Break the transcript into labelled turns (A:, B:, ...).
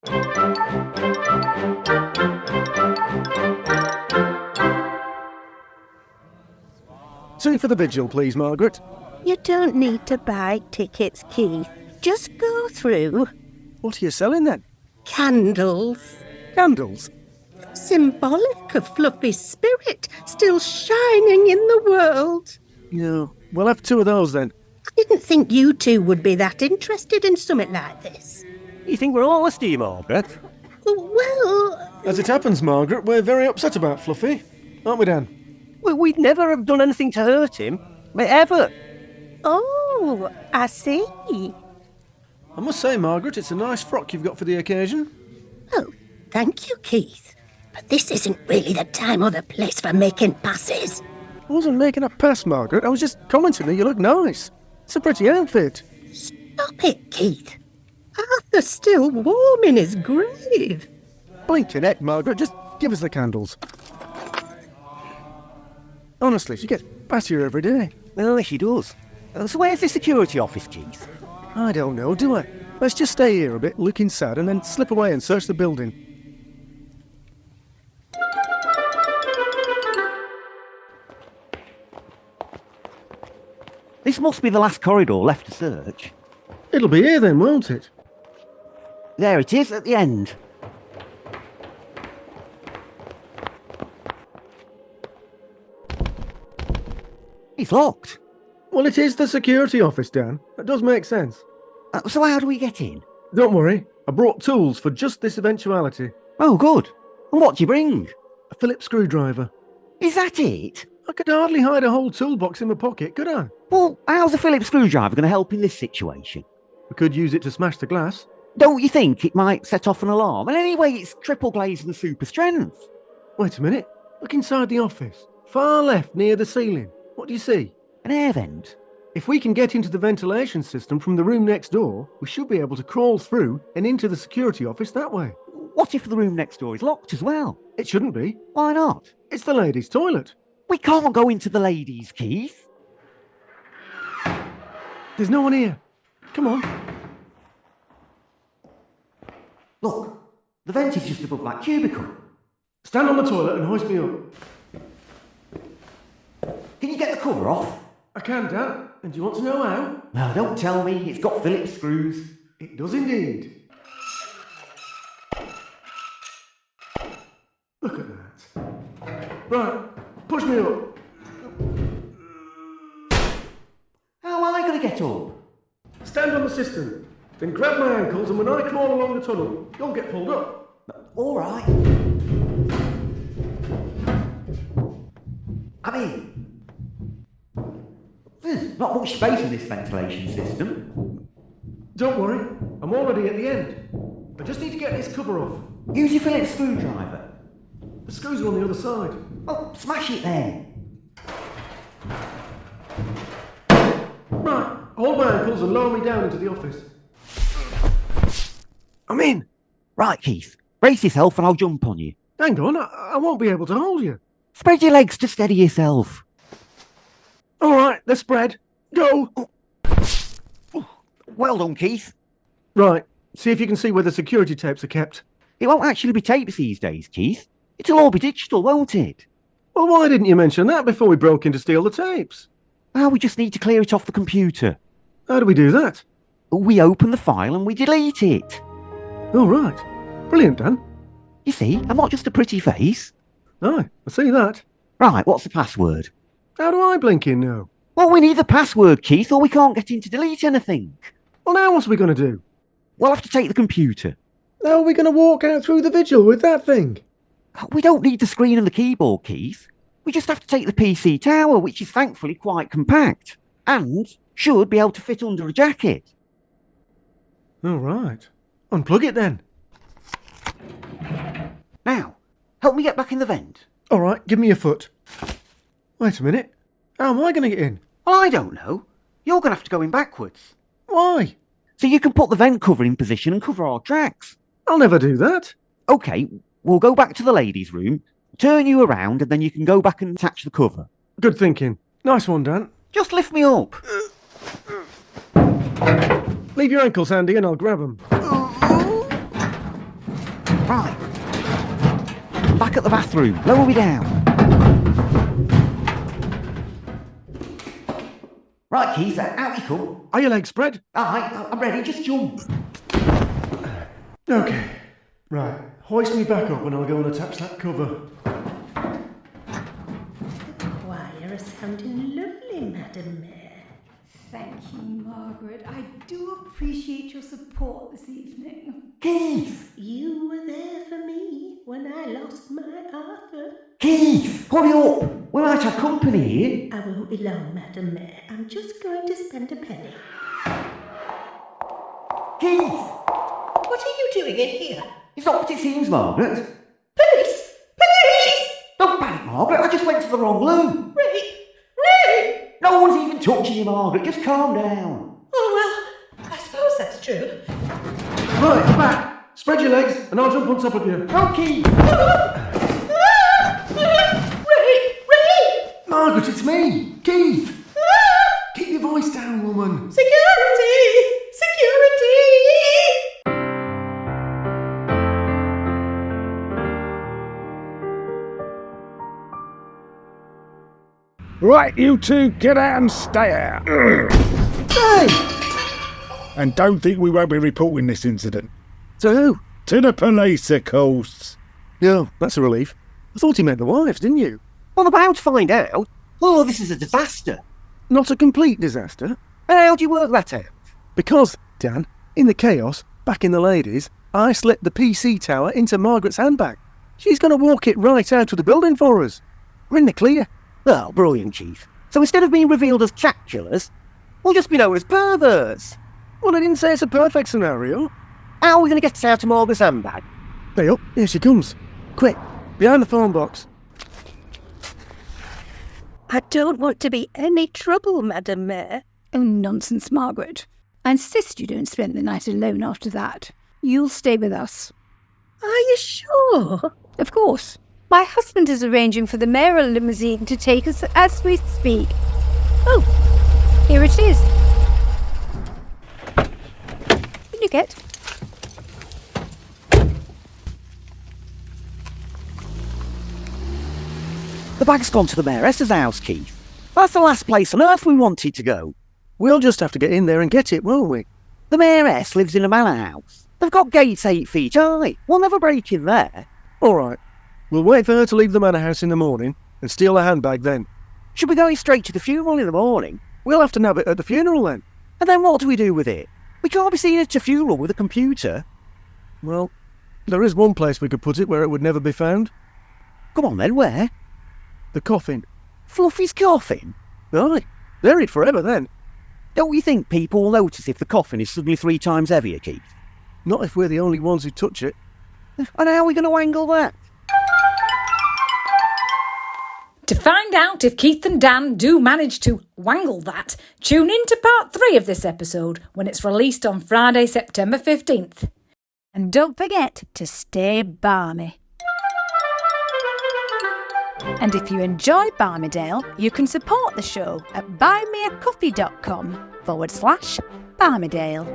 A: Tea for the vigil, please, Margaret.
B: You don't need to buy tickets, Keith. Just go through.
A: What are you selling then?
B: Candles.
A: Candles?
B: Symbolic of Fluffy's spirit still shining in the world.
A: No. We'll have 2 of those then.
B: I didn't think you two would be that interested in something like this.
C: You think we're all asleep, Margaret?
B: Well...
A: As it happens, Margaret, we're very upset about Fluffy. Aren't we, Dan?
C: We'd never have done anything to hurt him. Ever.
B: Oh, I see.
A: I must say, Margaret, it's a nice frock you've got for the occasion.
B: Oh, thank you, Keith. But this isn't really the time or the place for making passes.
A: I wasn't making a pass, Margaret. I was just commenting that you look nice. It's a pretty outfit.
B: Stop it, Keith. Arthur's still warm in his grave.
A: Blinking heck, Margaret. Just give us the candles. Honestly, she gets passier every day.
C: Oh, she does. So where's the security office, Keith?
A: I don't know, do I? Let's just stay here a bit, looking sad, and then slip away and search the building.
C: This must be the last corridor left to search.
A: It'll be here then, won't it?
C: There it is, at the end. It's locked.
A: Well, it is the security office, Dan. That does make sense.
C: So how do we get in?
A: Don't worry. I brought tools for just this eventuality.
C: Oh, good. And what do you bring?
A: A Phillips screwdriver.
C: Is that it?
A: I could hardly hide a whole toolbox in my pocket, could I?
C: Well, how's a Phillips screwdriver going to help in this situation?
A: We could use it to smash the glass.
C: Don't you think it might set off an alarm? And anyway, it's triple glazed and super strength.
A: Wait a minute. Look inside the office. Far left, near the ceiling. What do you see?
C: An air vent.
A: If we can get into the ventilation system from the room next door, we should be able to crawl through and into the security office that way.
C: What if the room next door is locked as well?
A: It shouldn't be.
C: Why not?
A: It's the ladies' toilet.
C: We can't go into the ladies, Keith.
A: There's no one here. Come on.
C: Look, the vent is just above that cubicle.
A: Stand on the toilet and hoist me up.
C: Can you get the cover off?
A: I can, Dan. And do you want to know how?
C: No, don't tell me. It's got Phillips screws.
A: It does indeed. Look at that. Right, push me up.
C: How am I going to get up?
A: Stand on the cistern. Then grab my ankles, and when I crawl along the tunnel, you'll get pulled up.
C: All right. I mean, there's not much space in this ventilation system.
A: Don't worry, I'm already at the end. I just need to get this cover off.
C: Use your Phillips screwdriver.
A: The screws are on the other side.
C: Oh, smash it then.
A: Right, hold my ankles and lower me down into the office. I'm in.
C: Right, Keith. Brace yourself and I'll jump on you.
A: Hang on, I won't be able to hold you.
C: Spread your legs to steady yourself.
A: All right, they're spread. Go.
C: Well done, Keith.
A: Right, see if you can see where the security tapes are kept.
C: It won't actually be tapes these days, Keith. It'll all be digital, won't it?
A: Well, why didn't you mention that before we broke in to steal the tapes?
C: Well, we just need to clear it off the computer.
A: How do we do that?
C: We open the file and we delete it.
A: Oh, right. Brilliant, Dan.
C: You see, I'm not just a pretty face.
A: Aye, I see that.
C: Right, what's the password?
A: How do I blinking know?
C: Well, we need the password, Keith, or we can't get in to delete anything.
A: Well, now what's we going to do?
C: We'll have to take the computer.
A: How are we going to walk out through the vigil with that thing?
C: We don't need the screen and the keyboard, Keith. We just have to take the PC tower, which is thankfully quite compact, and should be able to fit under a jacket.
A: All right. Unplug it then.
C: Now, help me get back in the vent.
A: All right, give me your foot. Wait a minute. How am I going to get in?
C: Well, I don't know. You're going to have to go in backwards.
A: Why?
C: So you can put the vent cover in position and cover our tracks.
A: I'll never do that.
C: OK, we'll go back to the ladies' room, turn you around, and then you can go back and attach the cover.
A: Good thinking. Nice one, Dan.
C: Just lift me up.
A: Leave your ankles handy and I'll grab them.
C: Right. Back at the bathroom. Lower me down. Right, Keith, out you come.
A: Are your legs spread?
C: Aye, I'm ready, just jump.
A: Okay. Right. Hoist me back up and I'll go and attach that cover.
B: The choir is sounding lovely, Madam Mayor.
D: Thank you, Margaret. I do appreciate your support this evening.
C: Keith!
B: You were there for me when I lost my Arthur.
C: Keith! Hurry up! We might have company here.
B: I won't be long, Madam Mayor. I'm just going to spend a penny.
C: Keith!
B: What are you doing in here?
C: It's not what it seems, Margaret.
B: Police! Police!
C: Don't panic, Margaret. I just went to the wrong loo.
B: Ray!
C: No one's even touching you, Margaret. Just calm down.
B: Oh, well, I suppose that's true.
A: Right, back. Spread your legs and I'll jump on top of you.
C: No, Keith!
B: Ray!
A: Margaret, it's me, Keith. Keep your voice down, woman.
B: Security!
E: Right, you two, get out and stay out.
A: Hey!
E: And don't think we won't be reporting this incident.
A: To who?
E: To the police, of course.
A: Yeah, that's a relief. I thought he meant the wives, didn't you?
C: I'm about to find out. Oh, this is a disaster.
A: Not a complete disaster.
C: And how do you work that out?
A: Because, Dan, in the chaos, back in the ladies, I slipped the PC tower into Margaret's handbag. She's going to walk it right out of the building for us. We're in the clear.
C: Oh, brilliant, Chief. So instead of being revealed as chatulars, we'll just be known as perverts.
A: Well, I didn't say it's a perfect scenario.
C: How are we going to get this out of Margaret's handbag?
A: Hey up, here she comes. Quick, behind the phone box.
B: I don't want to be any trouble, Madam Mayor.
D: Oh, nonsense, Margaret. I insist you don't spend the night alone after that. You'll stay with us.
B: Are you sure?
D: Of course. My husband is arranging for the mayoral limousine to take us as we speak. Oh, here it is. Will you get?
C: The bag's gone to the Mayoress's house, Keith. That's the last place on earth we wanted to go.
A: We'll just have to get in there and get it, won't we?
C: The Mayoress lives in a manor house. They've got gates 8 feet high. We'll never break in there.
A: All right. We'll wait for her to leave the manor house in the morning and steal the handbag then.
C: Should we go straight to the funeral in the morning?
A: We'll have to nab it at the funeral then.
C: And then what do we do with it? We can't be seen at a funeral with a computer.
A: Well, there is one place we could put it where it would never be found.
C: Come on then, where?
A: The coffin.
C: Fluffy's coffin?
A: Aye, buried forever then.
C: Don't you think people will notice if the coffin is suddenly 3 times heavier, Keith?
A: Not if we're the only ones who touch it.
C: And how are we going to angle that?
F: To find out if Keith and Dan do manage to wangle that, tune in to part 3 of this episode when it's released on Friday, September 15th.
D: And don't forget to stay balmy. And if you enjoy Barmydale, you can support the show at buymeacoffee.com/Barmydale.